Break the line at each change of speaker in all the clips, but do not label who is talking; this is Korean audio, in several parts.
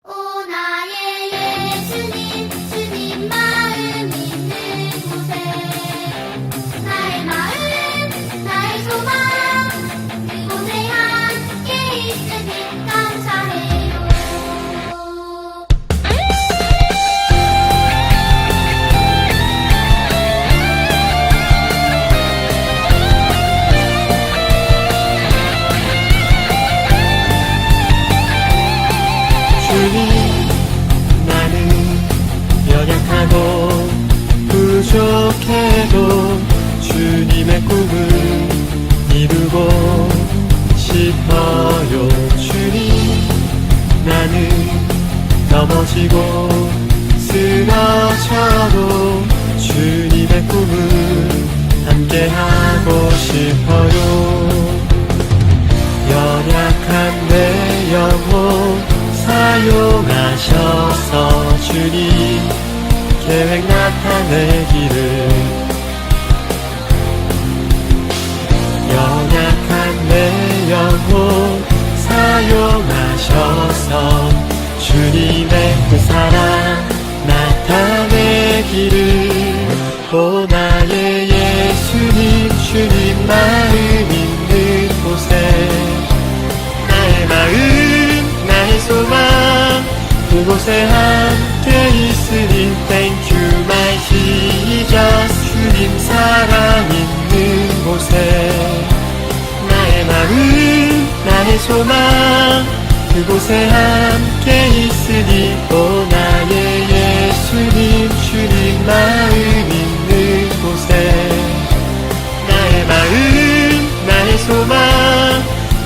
오 나의 예수님 주님 마음 있는 곳에 나의 마음 나의 소망 그곳에 함께 있으니 감사해요.
주님, 나는 연약하고 부족해도 주님의 꿈을 이루고 싶어요. 주님, 나는 넘어지고 쓰러져도 주님의 꿈을 함께하고 싶어요. 연약한 내 영혼 사용하셔서 주님 계획 나타내기를. 연약한 내 영혼 사용하셔서 주님의 그 사랑 나타내기를. 오 나의 예수님 주님 마음 있는 곳에 나의 마음 나의 소망 그곳에 함께 있으니 Thank you my Jesus. 주님 사랑 있는 곳에 나의 마음 나의 소망 그곳에 함께 있으니 오 나의 예수님 주님 마음 있는 곳에 나의 마음 나의 소망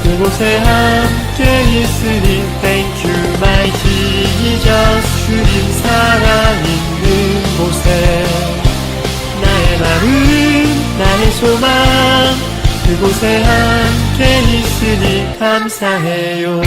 그곳에 함께 있으니 Thank you my Jesus. 주님 사랑 있는 곳에 나의 마음 나의 소망 그곳에 함께 있으니 감사해요.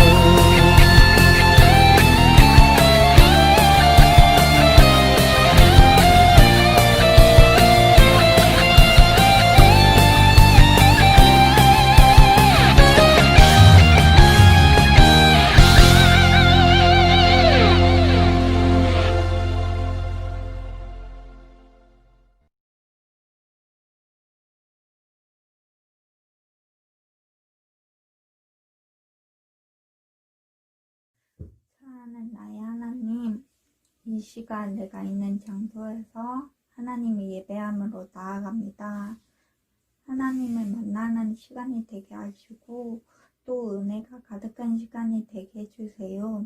사랑하는 나의 하나님, 이 시간 내가 있는 장소에서 하나님의 예배함으로 나아갑니다. 하나님을 만나는 시간이 되게 하시고 또 은혜가 가득한 시간이 되게 해주세요.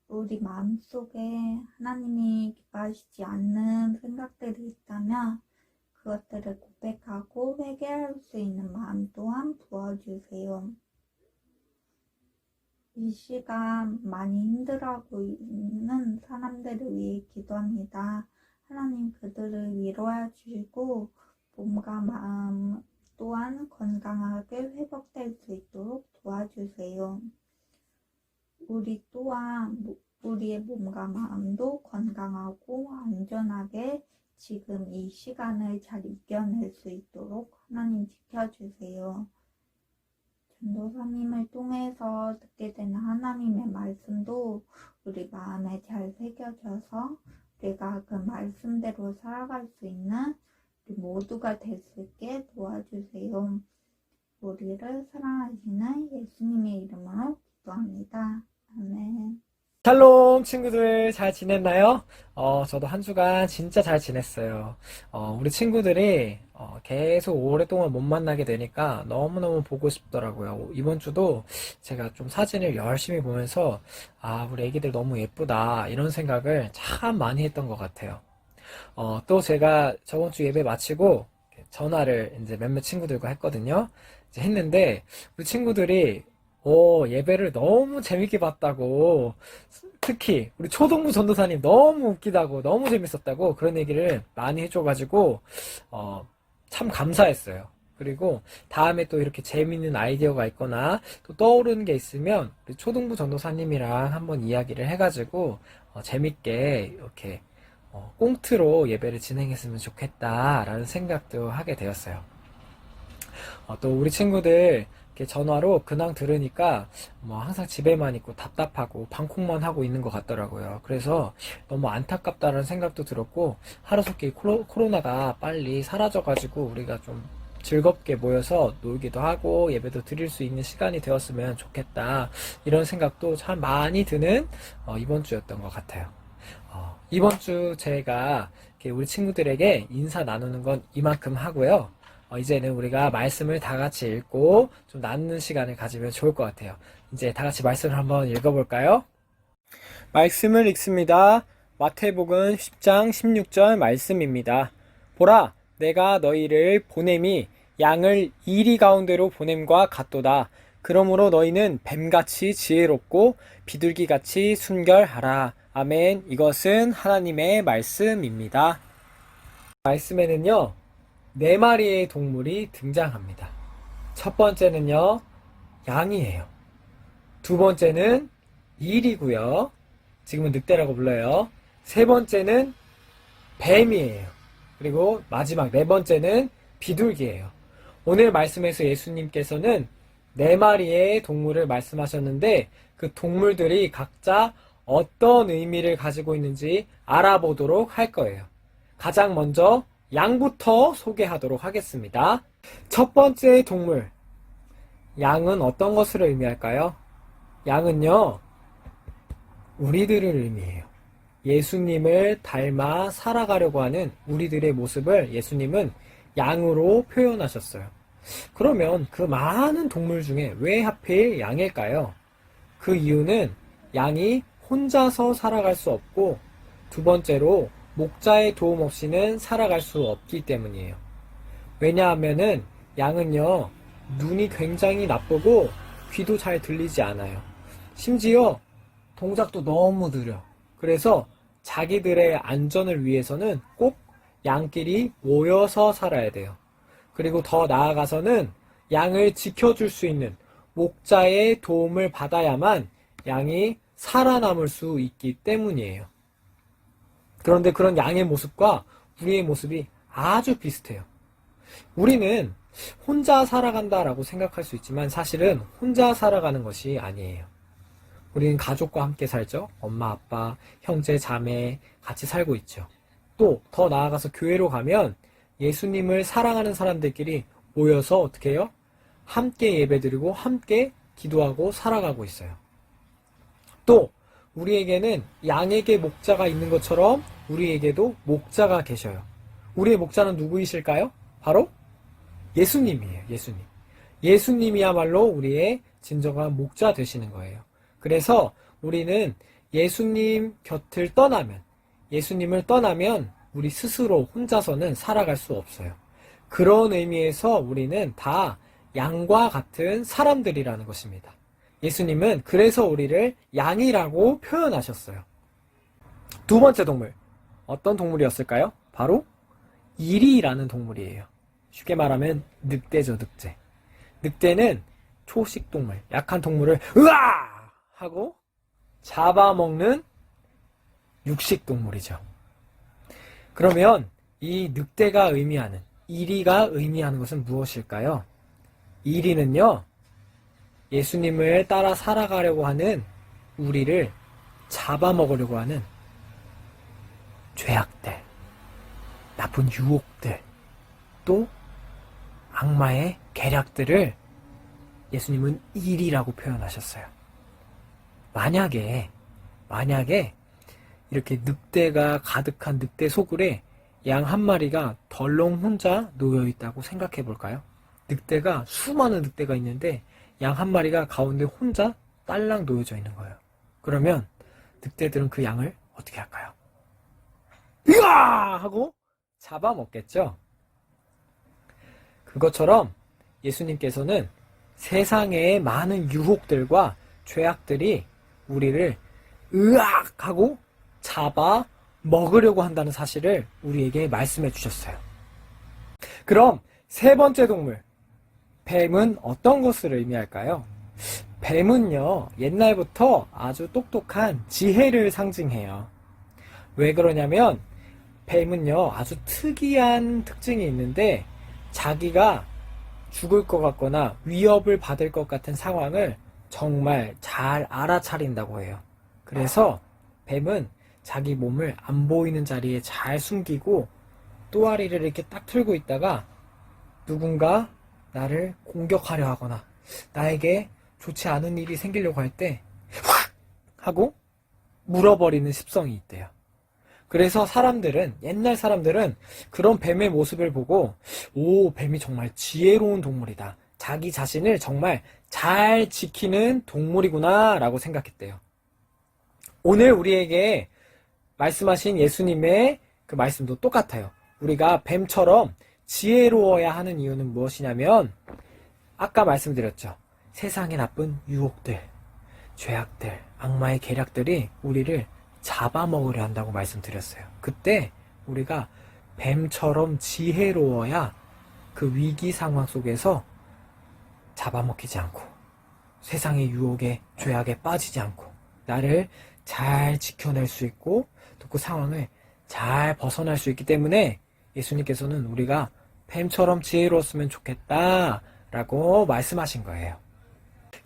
우리 마음속에 하나님이 기뻐하시지 않는 생각들이 있다면 그것들을 고백하고 회개할 수 있는 마음 또한 부어주세요. 이 시간 많이 힘들어하고 있는 사람들을 위해 기도합니다. 하나님 그들을 위로해 주시고 몸과 마음 또한 건강하게 회복될 수 있도록 도와주세요. 우리 또한 우리의 몸과 마음도 건강하고 안전하게 지금 이 시간을 잘 이겨낼 수 있도록 하나님 지켜주세요. 전도사님을 통해서 듣게 되는 하나님의 말씀도 우리 마음에 잘 새겨져서 우리가 그 말씀대로 살아갈 수 있는 우리 모두가 될 수 있게 도와주세요. 우리를 사랑하시는 예수님의 이름으로 기도합니다. 아멘.
샬롬 친구들 잘 지냈나요? 저도 한 주간 진짜 잘 지냈어요. 우리 친구들이 계속 오랫동안 못 만나게 되니까 너무너무 보고 싶더라고요. 이번 주도 제가 좀 사진을 열심히 보면서 우리 애기들 너무 예쁘다 이런 생각을 참 많이 했던 것 같아요. 또 제가 저번 주 예배 마치고 전화를 이제 몇몇 친구들과 했거든요. 이제 했는데 우리 친구들이 예배를 너무 재밌게 봤다고, 특히 우리 초동부 전도사님 너무 웃기다고, 너무 재밌었다고 그런 얘기를 많이 해줘가지고 참 감사했어요. 그리고 다음에 또 이렇게 재밌는 아이디어가 있거나 또 떠오르는 게 있으면 우리 초등부 전도사님이랑 한번 이야기를 해가지고 재밌게 이렇게 꽁트로 예배를 진행했으면 좋겠다라는 생각도 하게 되었어요. 또 우리 친구들 이렇게 전화로 근황 들으니까 뭐 항상 집에만 있고 답답하고 방콕만 하고 있는 것 같더라고요. 그래서 너무 안타깝다는 생각도 들었고, 하루속히 코로나가 빨리 사라져가지고 우리가 좀 즐겁게 모여서 놀기도 하고 예배도 드릴 수 있는 시간이 되었으면 좋겠다, 이런 생각도 참 많이 드는 이번 주였던 것 같아요. 이번 주 제가 이렇게 우리 친구들에게 인사 나누는 건 이만큼 하고요. 이제는 우리가 말씀을 다 같이 읽고 좀 나누는 시간을 가지면 좋을 것 같아요. 이제 다 같이 말씀을 한번 읽어볼까요? 말씀을 읽습니다. 마태복음 10장 16절 말씀입니다. 보라, 내가 너희를 보냄이 양을 이리 가운데로 보냄과 같도다. 그러므로 너희는 뱀같이 지혜롭고 비둘기같이 순결하라. 아멘. 이것은 하나님의 말씀입니다. 말씀에는요, 4마리의 동물이 등장합니다. 첫 번째는요, 양이에요. 두 번째는 일이고요. 지금은 늑대라고 불러요. 세 번째는 뱀이에요. 그리고 마지막 4번째는 비둘기예요. 오늘 말씀에서 예수님께서는 4마리의 동물을 말씀하셨는데, 그 동물들이 각자 어떤 의미를 가지고 있는지 알아보도록 할 거예요. 가장 먼저 양부터 소개하도록 하겠습니다. 첫 번째 동물, 양은 어떤 것을 의미할까요? 양은요, 우리들을 의미해요. 예수님을 닮아 살아가려고 하는 우리들의 모습을 예수님은 양으로 표현하셨어요. 그러면 그 많은 동물 중에 왜 하필 양일까요? 그 이유는 양이 혼자서 살아갈 수 없고, 두 번째로 목자의 도움 없이는 살아갈 수 없기 때문이에요. 왜냐하면은 양은요, 눈이 굉장히 나쁘고 귀도 잘 들리지 않아요. 심지어 동작도 너무 느려. 그래서 자기들의 안전을 위해서는 꼭 양끼리 모여서 살아야 돼요. 그리고 더 나아가서는 양을 지켜줄 수 있는 목자의 도움을 받아야만 양이 살아남을 수 있기 때문이에요. 그런데 그런 양의 모습과 우리의 모습이 아주 비슷해요. 우리는 혼자 살아간다라고 생각할 수 있지만 사실은 혼자 살아가는 것이 아니에요. 우리는 가족과 함께 살죠. 엄마, 아빠, 형제, 자매 같이 살고 있죠. 또 더 나아가서 교회로 가면 예수님을 사랑하는 사람들끼리 모여서 어떻게 해요? 함께 예배드리고 함께 기도하고 살아가고 있어요. 또 우리에게는 양에게 목자가 있는 것처럼 우리에게도 목자가 계셔요. 우리의 목자는 누구이실까요? 바로 예수님이에요. 예수님. 예수님이야말로 우리의 진정한 목자 되시는 거예요. 그래서 우리는 예수님 곁을 떠나면, 예수님을 떠나면 우리 스스로 혼자서는 살아갈 수 없어요. 그런 의미에서 우리는 다 양과 같은 사람들이라는 것입니다. 예수님은 그래서 우리를 양이라고 표현하셨어요. 두 번째 동물, 어떤 동물이었을까요? 바로 이리라는 동물이에요. 쉽게 말하면 늑대죠, 늑대. 늑대는 초식 동물, 약한 동물을 으아! 하고 잡아먹는 육식 동물이죠. 그러면 이 늑대가 의미하는, 이리가 의미하는 것은 무엇일까요? 이리는요, 예수님을 따라 살아가려고 하는 우리를 잡아먹으려고 하는 죄악들, 나쁜 유혹들, 또 악마의 계략들을 예수님은 일이라고 표현하셨어요. 만약에 이렇게 늑대가 가득한 늑대 소굴에 양 한 마리가 덜렁 혼자 놓여 있다고 생각해 볼까요? 늑대가, 수많은 늑대가 있는데 양 한 마리가 가운데 혼자 딸랑 놓여져 있는 거예요. 그러면 늑대들은 그 양을 어떻게 할까요? 으아! 하고 잡아먹겠죠? 그것처럼 예수님께서는 세상의 많은 유혹들과 죄악들이 우리를 으악하고 잡아 먹으려고 한다는 사실을 우리에게 말씀해 주셨어요. 그럼 세 번째 동물, 뱀은 어떤 것을 의미할까요? 뱀은요, 옛날부터 아주 똑똑한 지혜를 상징해요. 왜 그러냐면 뱀은요, 아주 특이한 특징이 있는데 자기가 죽을 것 같거나 위협을 받을 것 같은 상황을 정말 잘 알아차린다고 해요. 그래서 뱀은 자기 몸을 안 보이는 자리에 잘 숨기고 또아리를 이렇게 딱 틀고 있다가 누군가 나를 공격하려 하거나 나에게 좋지 않은 일이 생기려고 할 때 확! 하고 물어버리는 습성이 있대요. 그래서 옛날 사람들은 그런 뱀의 모습을 보고 오, 뱀이 정말 지혜로운 동물이다. 자기 자신을 정말 잘 지키는 동물이구나 라고 생각했대요. 오늘 우리에게 말씀하신 예수님의 그 말씀도 똑같아요. 우리가 뱀처럼 지혜로워야 하는 이유는 무엇이냐면 아까 말씀드렸죠. 세상의 나쁜 유혹들, 죄악들, 악마의 계략들이 우리를 잡아먹으려 한다고 말씀드렸어요. 그때 우리가 뱀처럼 지혜로워야 그 위기 상황 속에서 잡아먹히지 않고 세상의 유혹에 죄악에 빠지지 않고 나를 잘 지켜낼 수 있고 또 그 상황을 잘 벗어날 수 있기 때문에 예수님께서는 우리가 뱀처럼 지혜로웠으면 좋겠다라고 말씀하신 거예요.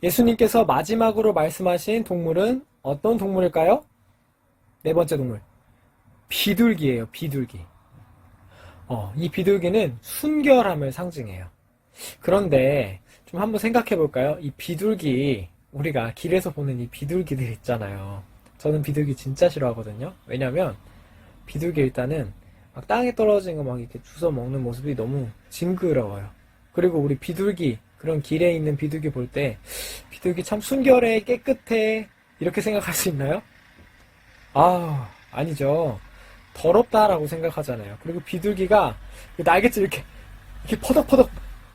예수님께서 마지막으로 말씀하신 동물은 어떤 동물일까요? 네 번째 동물, 비둘기예요. 비둘기. 이 비둘기는 순결함을 상징해요. 그런데 좀 한번 생각해 볼까요? 이 비둘기, 우리가 길에서 보는 이 비둘기들 있잖아요. 저는 비둘기 진짜 싫어하거든요. 왜냐면 비둘기 일단은 막 땅에 떨어진 거 막 이렇게 주워 먹는 모습이 너무 징그러워요. 그리고 우리 비둘기, 그런 길에 있는 비둘기 볼 때 비둘기 참 순결해, 깨끗해 이렇게 생각할 수 있나요? 아니죠. 더럽다라고 생각하잖아요. 그리고 비둘기가 그 날갯짓 이렇게 퍼덕퍼덕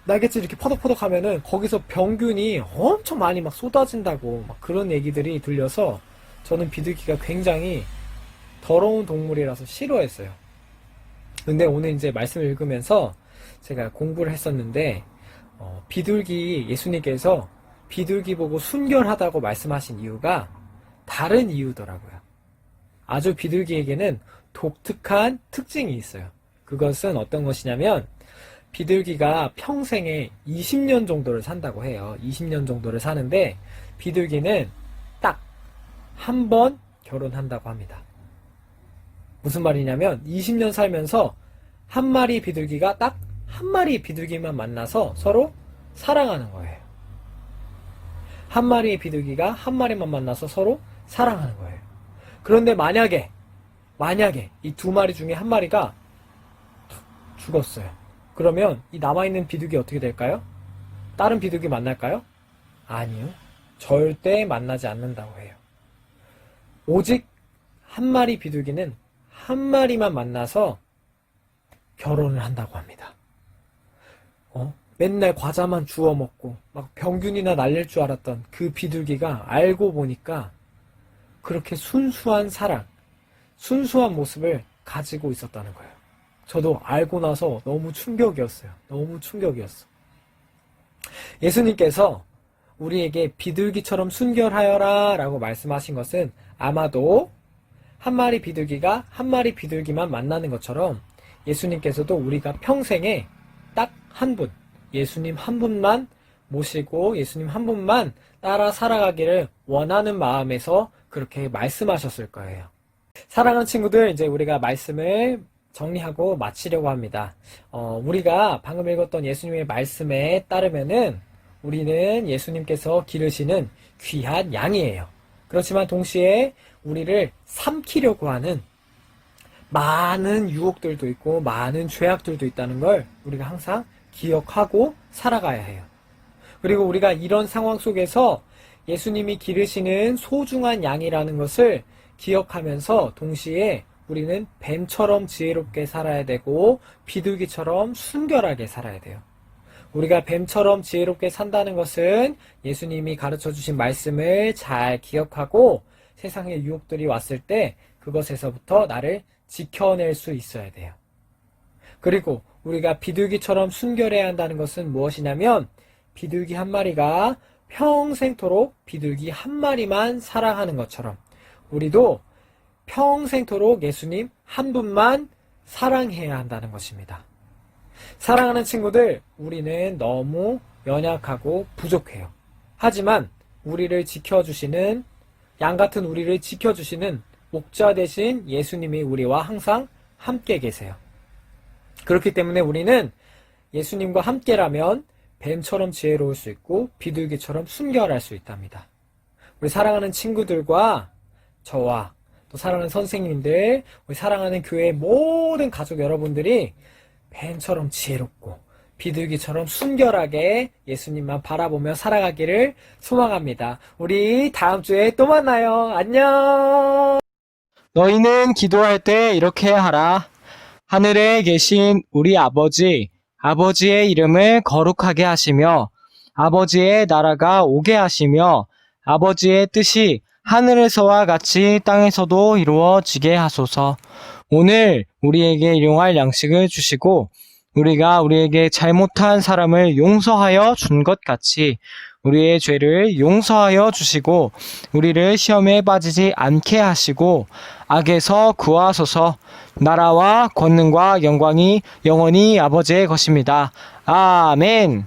날갯짓 이렇게 퍼덕퍼덕 하면은 거기서 병균이 엄청 많이 막 쏟아진다고 막 그런 얘기들이 들려서 저는 비둘기가 굉장히 더러운 동물이라서 싫어했어요. 근데 오늘 이제 말씀을 읽으면서 제가 공부를 했었는데 비둘기, 예수님께서 비둘기 보고 순결하다고 말씀하신 이유가 다른 이유더라고요. 아주 비둘기에게는 독특한 특징이 있어요. 그것은 어떤 것이냐면 비둘기가 평생에 20년 정도를 산다고 해요. 20년 정도를 사는데 비둘기는 딱 한 번 결혼한다고 합니다. 무슨 말이냐면 20년 살면서 한 마리 비둘기가 딱 한 마리 비둘기만 만나서 서로 사랑하는 거예요. 한 마리의 비둘기가 한 마리만 만나서 서로 사랑하는 거예요. 그런데 만약에 이 두 마리 중에 한 마리가 죽었어요. 그러면 이 남아있는 비둘기 어떻게 될까요? 다른 비둘기 만날까요? 아니요. 절대 만나지 않는다고 해요. 오직 한 마리 비둘기는 한 마리만 만나서 결혼을 한다고 합니다. 맨날 과자만 주워 먹고 막 병균이나 날릴 줄 알았던 그 비둘기가 알고 보니까 그렇게 순수한 사랑, 순수한 모습을 가지고 있었다는 거예요. 저도 알고 나서 너무 충격이었어요. 너무 충격이었어. 예수님께서 우리에게 비둘기처럼 순결하여라 라고 말씀하신 것은 아마도 한 마리 비둘기가 한 마리 비둘기만 만나는 것처럼 예수님께서도 우리가 평생에 딱 한 분, 예수님 한 분만 모시고 예수님 한 분만 따라 살아가기를 원하는 마음에서 그렇게 말씀하셨을 거예요. 사랑하는 친구들, 이제 우리가 말씀을 정리하고 마치려고 합니다. 우리가 방금 읽었던 예수님의 말씀에 따르면은 우리는 예수님께서 기르시는 귀한 양이에요. 그렇지만 동시에 우리를 삼키려고 하는 많은 유혹들도 있고 많은 죄악들도 있다는 걸 우리가 항상 기억하고 살아가야 해요. 그리고 우리가 이런 상황 속에서 예수님이 기르시는 소중한 양이라는 것을 기억하면서 동시에 우리는 뱀처럼 지혜롭게 살아야 되고 비둘기처럼 순결하게 살아야 돼요. 우리가 뱀처럼 지혜롭게 산다는 것은 예수님이 가르쳐 주신 말씀을 잘 기억하고 세상의 유혹들이 왔을 때 그것에서부터 나를 지켜낼 수 있어야 돼요. 그리고 우리가 비둘기처럼 순결해야 한다는 것은 무엇이냐면 비둘기 한 마리가 평생토록 비둘기 한 마리만 사랑하는 것처럼 우리도 평생토록 예수님 한 분만 사랑해야 한다는 것입니다. 사랑하는 친구들, 우리는 너무 연약하고 부족해요. 하지만 우리를 지켜주시는, 양 같은 우리를 지켜주시는 목자 되신 예수님이 우리와 항상 함께 계세요. 그렇기 때문에 우리는 예수님과 함께라면 뱀처럼 지혜로울 수 있고 비둘기처럼 순결할 수 있답니다. 우리 사랑하는 친구들과 저와 또 사랑하는 선생님들, 우리 사랑하는 교회의 모든 가족 여러분들이 뱀처럼 지혜롭고 비둘기처럼 순결하게 예수님만 바라보며 살아가기를 소망합니다. 우리 다음 주에 또 만나요. 안녕.
너희는 기도할 때 이렇게 하라. 하늘에 계신 우리 아버지, 아버지의 이름을 거룩하게 하시며 아버지의 나라가 오게 하시며 아버지의 뜻이 하늘에서와 같이 땅에서도 이루어지게 하소서. 오늘 우리에게 일용할 양식을 주시고 우리가 우리에게 잘못한 사람을 용서하여 준 것 같이 우리의 죄를 용서하여 주시고 우리를 시험에 빠지지 않게 하시고 악에서 구하소서. 나라와 권능과 영광이 영원히 아버지의 것입니다. 아멘.